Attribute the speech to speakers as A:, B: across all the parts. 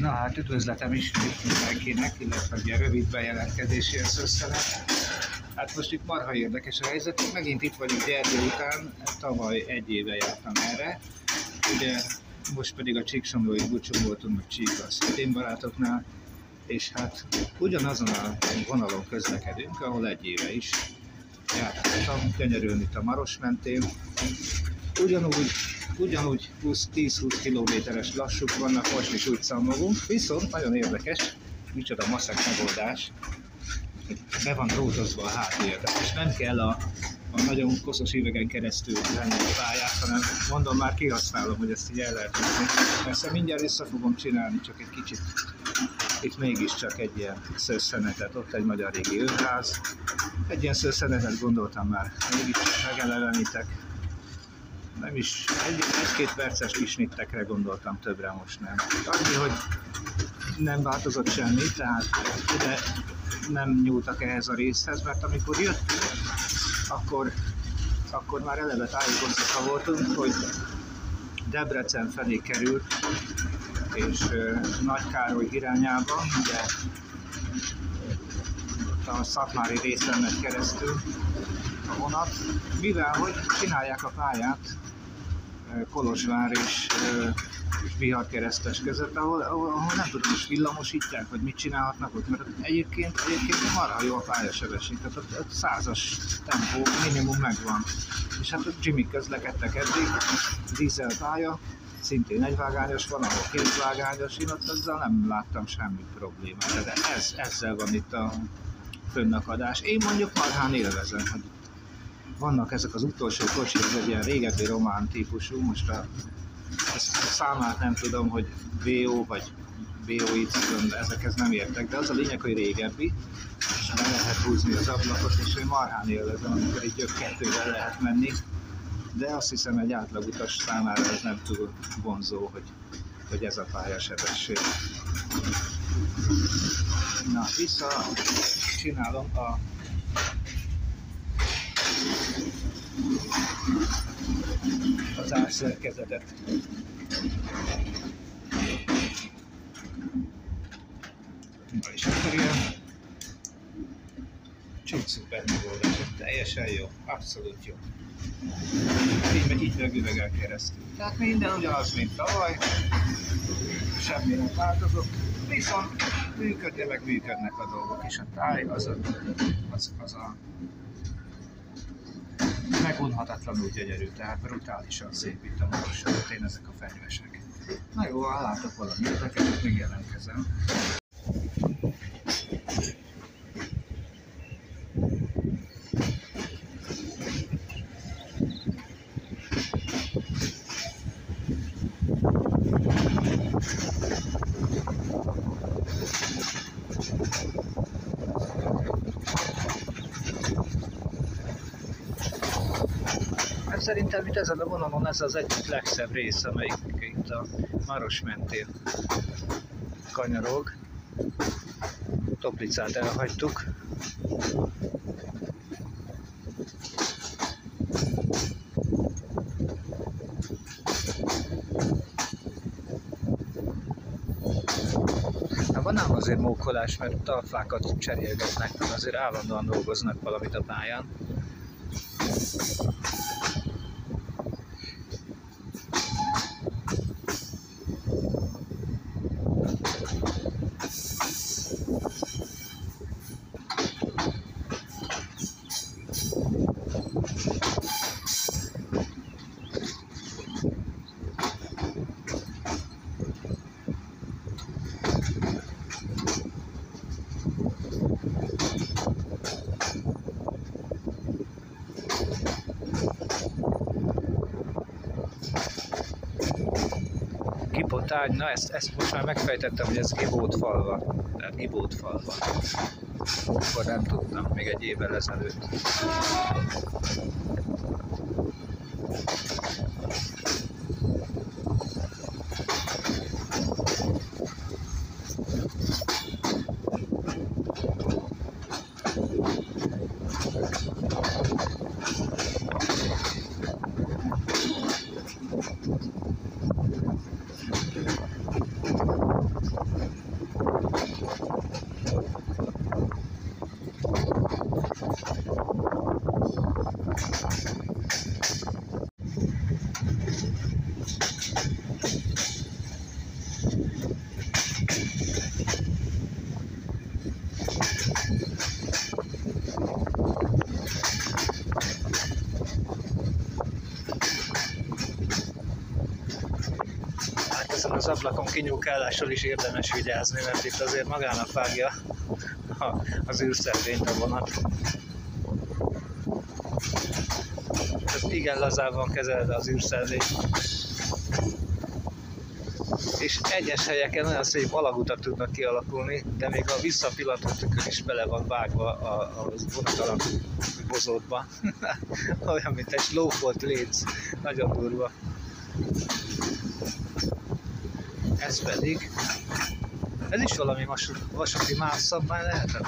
A: Na hát üdvözletem ismét mindenkinek, illetve ugye rövid bejelentkezésért összenek. Hát most itt marha érdekes a helyzet, megint itt vagyok Gyergyő után, tavaly 1 éve jártam erre. Ugye most pedig a Csíksomlói búcsú voltunk, meg Csíka a szintén barátoknál, és hát ugyanazon a vonalon közlekedünk, ahol 1 éve is jártam, Tenyerőn itt a Maros mentén. Ugyanúgy 10-20 kilométeres lassúk vannak, most is úgy számolunk, viszont nagyon érdekes, micsoda maszek megoldás, be van drótozva a háttér, és nem kell a nagyon koszos üvegen keresztül lenni a pályát, hanem mondom, már kihasználom, hogy ezt így el lehet tudni. Persze mindjárt vissza fogom csinálni, csak egy kicsit, itt mégiscsak egy ilyen szőszenetet, ott egy magyar régi őrház, egy ilyen szőszenetet gondoltam már, mégiscsak megelevenítek. Nem is, egy-két perces kis nittekre gondoltam, többre most nem. Annyi, hogy nem változott semmi, tehát ide nem nyúltak ehhez a részhez, mert amikor jöttünk, akkor már eleve tájékoztatva voltunk, hogy Debrecen felé került, és Nagykároly irányába, ugye a szatmári részen megy keresztül a vonat, mivel hogy csinálják a pályát Kolozsvár és Bihar-Keresztes között, ahol nem tudom, is villamosítják, hogy mit csinálhatnak ott, mert egyébként marha jó a pályasebesség, tehát ott 100-as tempó minimum megvan. És hát ott Jimmy közlekedtek eddig, dízelpálya, szintén egyvágányos van, ahol kétvágányos, én ott azzal nem láttam semmi problémát, de ezzel van itt a fönnakadás. Én mondjuk marhán élvezem, hogy vannak ezek az utolsó kocsik, ez egy ilyen régebbi román típusú, most a számát nem tudom, hogy VO vagy VOY, ezekhez nem értek, de az a lényeg, hogy régebbi, és be lehet húzni az ablakot, és én marhán élvezem, amikor egy kettővel lehet menni, de azt hiszem, egy átlagutas számára ez nem túl vonzó, hogy ez a pályasebesség. Na, vissza csinálom az árszerkezetet. Na és akkor ilyen csúcs szuper megoldás, teljesen jó, abszolút jó. Így megy üvegen keresztül. Tehát minden ugyanaz, mint tavaly, semmi nem változott, viszont működnek a dolgok, és a táj az a megunhatatlanul gyönyörű, tehát brutálisan szép itt a Maros mentén ezek a fenyvesek. Na jó, ha látok valami érdekeset, még jelentkezem. Szerintem itt ezen a vonalon ez az egyik legszebb rész, amelyik itt a Maros mentén kanyarog. Toplicát elhagytuk. Van ám azért mókolás, mert talpfákat cserélgetnek, azért állandóan dolgoznak valamit a pályán. Gibotágy, na ezt most már megfejtettem, hogy ez Gibótfalva, tehát Gibótfalva. Akkor nem tudtam, még 1 évvel ezelőtt. az ablakon kinyúkálással is érdemes vigyázni, mert itt azért magának vágja az űrszelvényt a vonat. Tehát igen lazában kezelve az űrszelvényt. És egyes helyeken olyan szép alagutak tudnak kialakulni, de még a visszapillantó tükör is bele van vágva a vonat alakú bozótba. Olyan, mint egy lófolt léc. Nagyon durva. Ez pedig... Ez is valami vasúti mászabmány lehetett?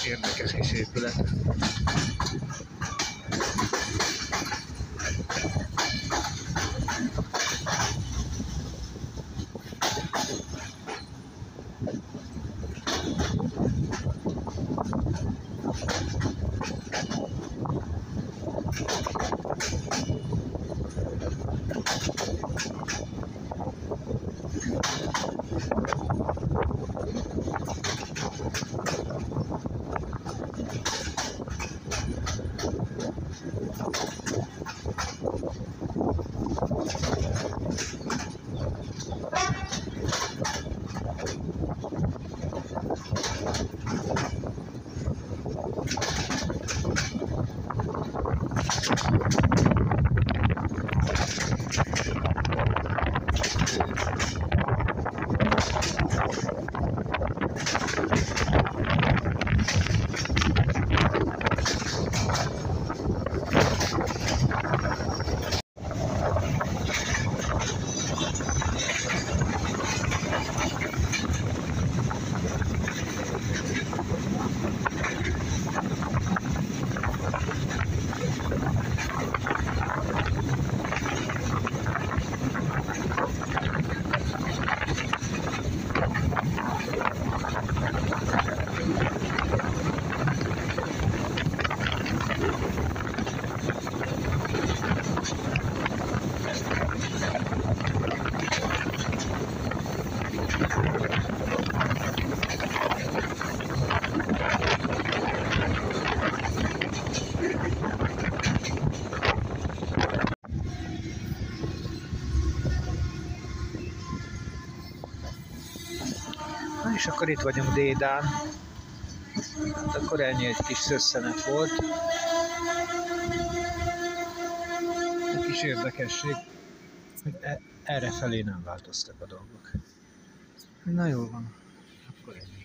A: Érdekes kis épület. És akkor itt vagyunk Dédán. Hát akkor ennyi, egy kis szösszenet volt. Egy kis érdekesség, hogy errefelé nem változtak a dolgok. Na jól van, akkor ennyi.